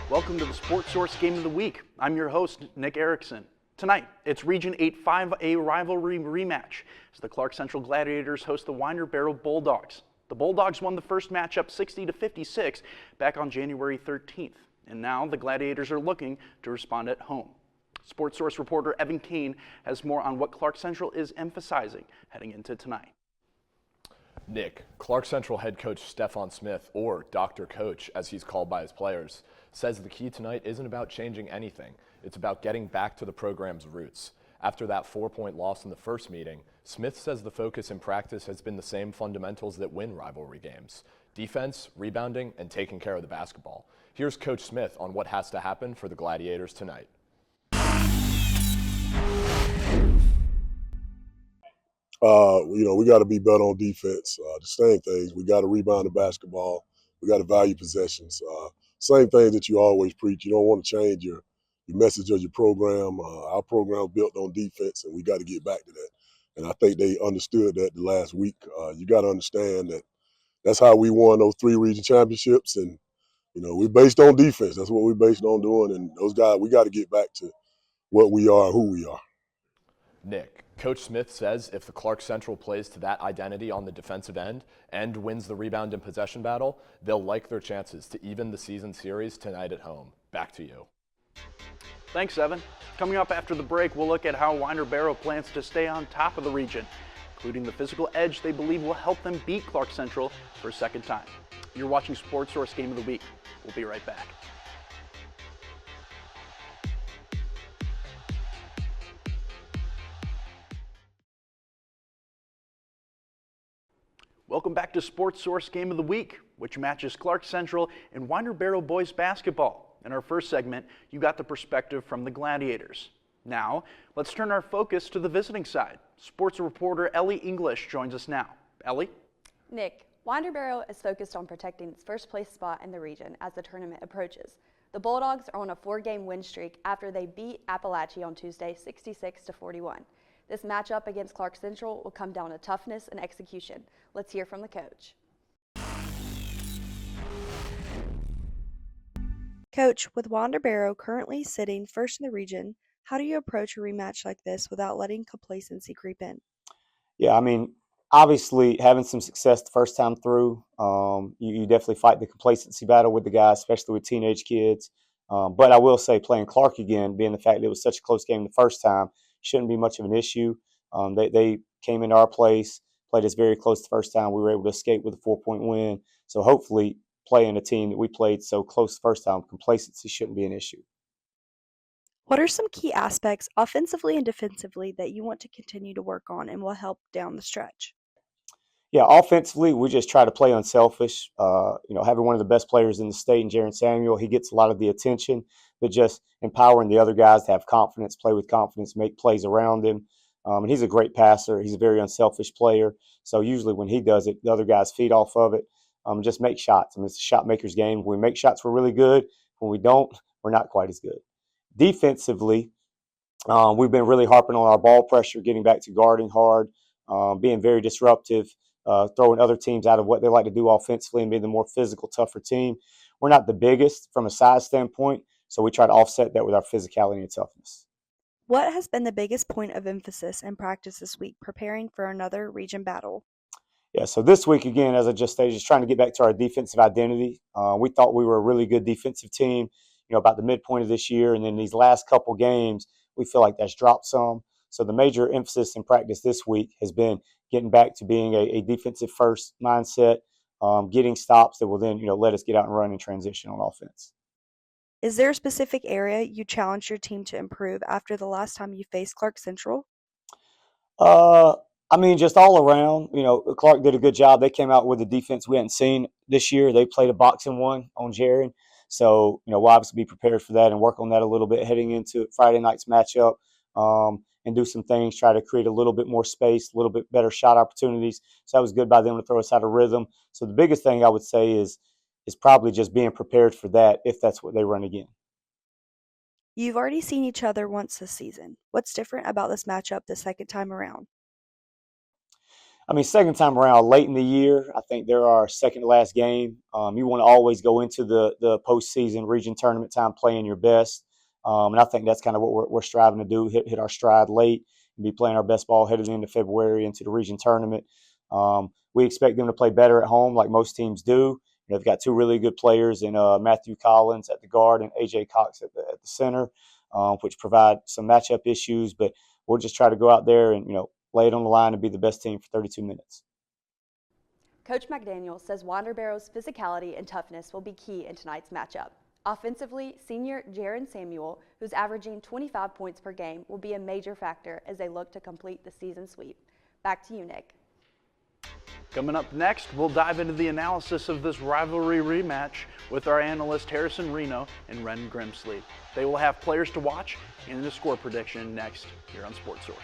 Welcome to the Sportsource Game of the Week. I'm your host, Nick Erickson. Tonight, it's Region 8 5A rivalry rematch as the Clarke Central Gladiators host the Barrow Bulldogs. The Bulldogs won the first matchup 60-56 back on January 13th, and now the Gladiators are looking to respond at home. Sportsource reporter Evan Kane has more on what Clarke Central is emphasizing heading into tonight. Nick, Clarke Central head coach Stefan Smith, or Dr. Coach as he's called by his players, says the key tonight isn't about changing anything. It's about getting back to the program's roots. After that 4-point loss in the first meeting, Smith says the focus in practice has been the same fundamentals that win rivalry games: defense, rebounding, and taking care of the basketball. Here's Coach Smith on what has to happen for the Gladiators tonight. We got to be better on defense. The same things. We got to rebound the basketball. We got to value possessions. Same things that you always preach. You don't want to change your message of your program. Our program is built on defense, and we got to get back to that. And I think they understood that the last week. You got to understand that that's how we won those 3 region championships. And, we're based on defense. That's what we're based on doing. And those guys, we got to get back to what we are, who we are. Nick, Coach Smith says if the Clarke Central plays to that identity on the defensive end and wins the rebound and possession battle, they'll like their chances to even the season series tonight at home. Back to you. Thanks, Evan. Coming up after the break, we'll look at how Barrow plans to stay on top of the region, including the physical edge they believe will help them beat Clarke Central for a second time. You're watching Sportsource Game of the Week. We'll be right back. Welcome back to Sportsource Game of the Week, which matches Clarke Central and Barrow boys basketball. In our first segment, you got the perspective from the Gladiators. Now, let's turn our focus to the visiting side. Sports reporter Ellie English joins us now. Ellie? Nick, Barrow is focused on protecting its first place spot in the region as the tournament approaches. The Bulldogs are on a 4-game win streak after they beat Appalachia on Tuesday 66-41. This matchup against Clarke Central will come down to toughness and execution. Let's hear from the coach. Coach, with Barrow currently sitting first in the region, how do you approach a rematch like this without letting complacency creep in? Yeah, obviously having some success the first time through, you definitely fight the complacency battle with the guys, especially with teenage kids. But I will say playing Clarke again, being the fact that it was such a close game the first time, shouldn't be much of an issue. They came into our place, played us very close the first time. We were able to escape with a 4-point win. So hopefully playing a team that we played so close the first time, complacency shouldn't be an issue. What are some key aspects offensively and defensively that you want to continue to work on and will help down the stretch? Yeah, offensively, we just try to play unselfish. Having one of the best players in the state in Jaron Samuel, he gets a lot of the attention, but just empowering the other guys to have confidence, play with confidence, make plays around him. And he's a great passer. He's a very unselfish player. So usually when he does it, the other guys feed off of it. Just make shots. It's a shot maker's game. When we make shots, we're really good. When we don't, we're not quite as good. Defensively, we've been really harping on our ball pressure, getting back to guarding hard, being very disruptive, throwing other teams out of what they like to do offensively and being the more physical, tougher team. We're not the biggest from a size standpoint, so we try to offset that with our physicality and toughness. What has been the biggest point of emphasis in practice this week preparing for another region battle? Yeah, so this week, again, as I just stated, just trying to get back to our defensive identity. We thought we were a really good defensive team, about the midpoint of this year, and then these last couple games, we feel like that's dropped some. So the major emphasis in practice this week has been getting back to being a defensive first mindset, getting stops that will then, let us get out and run and transition on offense. Is there a specific area you challenged your team to improve after the last time you faced Clarke Central? Just all around, Clarke did a good job. They came out with a defense we hadn't seen this year. They played a boxing one on Jaron. So, we'll obviously be prepared for that and work on that a little bit heading into Friday night's matchup, and do some things, try to create a little bit more space, a little bit better shot opportunities. So that was good by them to throw us out of rhythm. So the biggest thing I would say is probably just being prepared for that if that's what they run again. You've already seen each other once this season. What's different about this matchup the second time around? I mean, second time around, late in the year, I think they're our second to last game. You want to always go into the postseason region tournament time playing your best. And I think that's kind of what we're striving to do, hit our stride late and be playing our best ball headed into February into the region tournament. We expect them to play better at home like most teams do. They've got two really good players in Matthew Collins at the guard and A.J. Cox at the center, which provide some matchup issues. But we'll just try to go out there and, lay it on the line and be the best team for 32 minutes. Coach McDaniel says Wander Barrow's physicality and toughness will be key in tonight's matchup. Offensively, senior Jaron Samuel, who's averaging 25 points per game, will be a major factor as they look to complete the season sweep. Back to you, Nick. Coming up next, we'll dive into the analysis of this rivalry rematch with our analyst Harrison Reno and Ren Grimsley. They will have players to watch and the score prediction next here on Sportsource.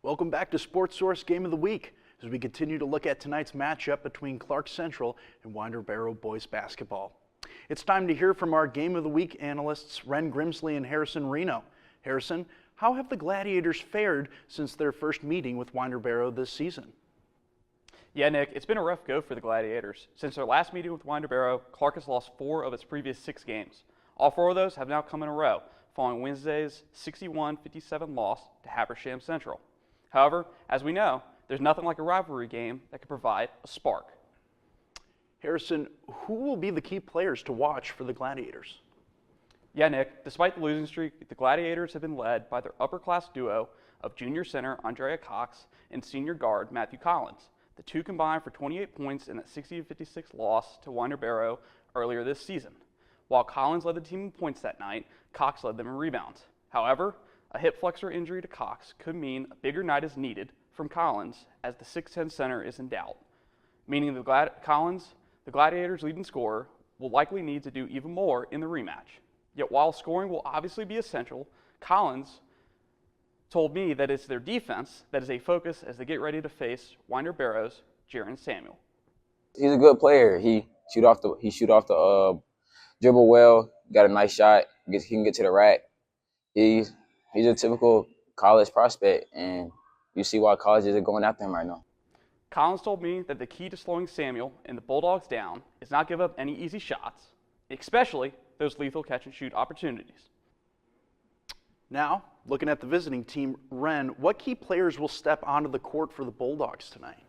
Welcome back to Sportsource Game of the Week as we continue to look at tonight's matchup between Clarke Central and Wander Barrow boys basketball. It's time to hear from our Game of the Week analysts Ren Grimsley and Harrison Reno. Harrison, how have the Gladiators fared since their first meeting with Wander Barrow this season? Yeah, Nick, it's been a rough go for the Gladiators. Since their last meeting with Wander Barrow, Clarke has lost 4 of its previous 6 games. All 4 of those have now come in a row, following Wednesday's 61-57 loss to Habersham Central. However, as we know, there's nothing like a rivalry game that can provide a spark. Harrison, who will be the key players to watch for the Gladiators? Yeah, Nick, despite the losing streak, the Gladiators have been led by their upper-class duo of junior center Andrea Cox and senior guard Matthew Collins. The two combined for 28 points in that 60-56 loss to Wander Barrow earlier this season. While Collins led the team in points that night, Cox led them in rebounds. However, a hip flexor injury to Cox could mean a bigger night is needed from Collins as the 6'10 center is in doubt, meaning Collins, the Gladiators' leading scorer, will likely need to do even more in the rematch. Yet while scoring will obviously be essential, Collins told me that it's their defense that is a focus as they get ready to face Wander Barrow's Jaron Samuel. He's a good player. He shoot off the dribble well, got a nice shot, he can get to the rack. He's a typical college prospect, and you see why colleges are going after him right now. Collins told me that the key to slowing Samuel and the Bulldogs down is not give up any easy shots, especially those lethal catch-and-shoot opportunities. Now, looking at the visiting team, Ren, what key players will step onto the court for the Bulldogs tonight?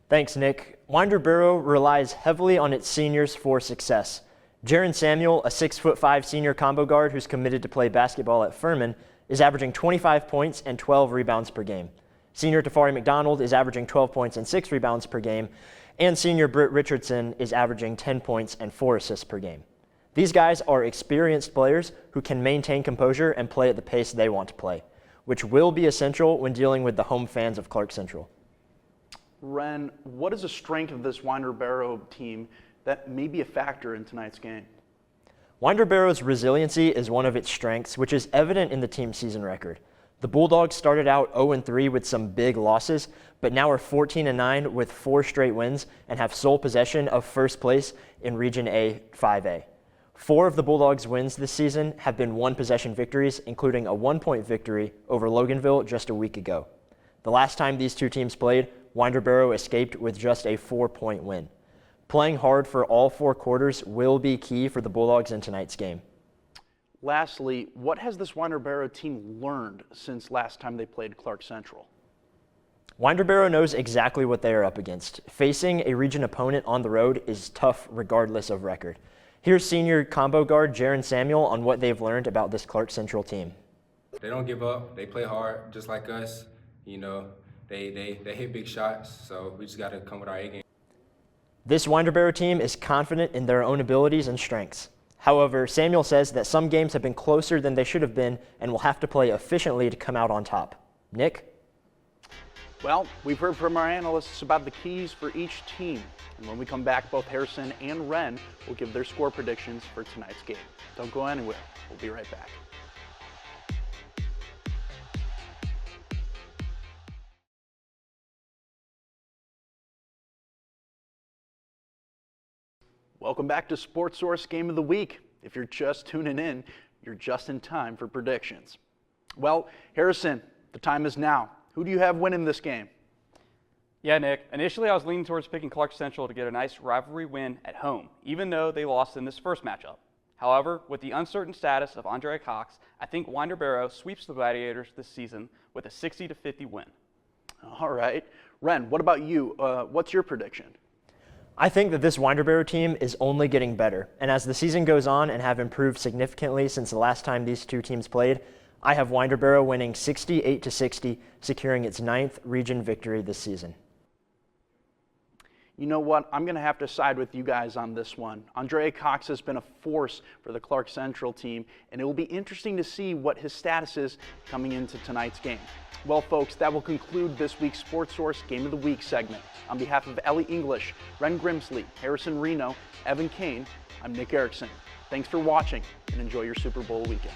Thanks, Nick. Wander Barrow relies heavily on its seniors for success. Jaron Samuel, a 6'5" senior combo guard who's committed to play basketball at Furman, is averaging 25 points and 12 rebounds per game. Senior Tafari McDonald is averaging 12 points and 6 rebounds per game, and senior Britt Richardson is averaging 10 points and 4 assists per game. These guys are experienced players who can maintain composure and play at the pace they want to play, which will be essential when dealing with the home fans of Clarke Central. Ren, what is the strength of this Wander Barrow team that may be a factor in tonight's game? Wander Barrow's resiliency is one of its strengths, which is evident in the team's season record. The Bulldogs started out 0-3 with some big losses, but now are 14-9 with 4 straight wins and have sole possession of first place in Region A 5A. 4 of the Bulldogs' wins this season have been one-possession victories, including a 1-point victory over Loganville just a week ago. The last time these two teams played, Wander Barrow escaped with just a 4-point win. Playing hard for all 4 quarters will be key for the Bulldogs in tonight's game. Lastly, what has this Wander Barrow team learned since last time they played Clarke Central? Wander Barrow knows exactly what they are up against. Facing a region opponent on the road is tough regardless of record. Here's senior combo guard Jaron Samuel on what they've learned about this Clarke Central team. They don't give up. They play hard just like us. They hit big shots, so we just got to come with our A game. This Wander Barrow team is confident in their own abilities and strengths. However, Samuel says that some games have been closer than they should have been and will have to play efficiently to come out on top. Nick? Well, we've heard from our analysts about the keys for each team. And when we come back, both Harrison and Ren will give their score predictions for tonight's game. Don't go anywhere. We'll be right back. Welcome back to Sportsource Game of the Week. If you're just tuning in, you're just in time for predictions. Well, Harrison, the time is now. Who do you have winning this game? Yeah, Nick. Initially, I was leaning towards picking Clarke Central to get a nice rivalry win at home, even though they lost in this first matchup. However, with the uncertain status of Andrea Cox, I think Winder Barrow sweeps the Gladiators this season with a 60-50 win. All right. Ren, what about you? What's your prediction? I think that this Winder Barrow team is only getting better, and as the season goes on and have improved significantly since the last time these two teams played, I have Winder Barrow winning 68-60, securing its 9th region victory this season. You know what? I'm going to have to side with you guys on this one. Andrea Cox has been a force for the Clarke Central team, and it will be interesting to see what his status is coming into tonight's game. Well, folks, that will conclude this week's Sportsource Game of the Week segment. On behalf of Ellie English, Ren Grimsley, Harrison Reno, Evan Kane, I'm Nick Erickson. Thanks for watching, and enjoy your Super Bowl weekend.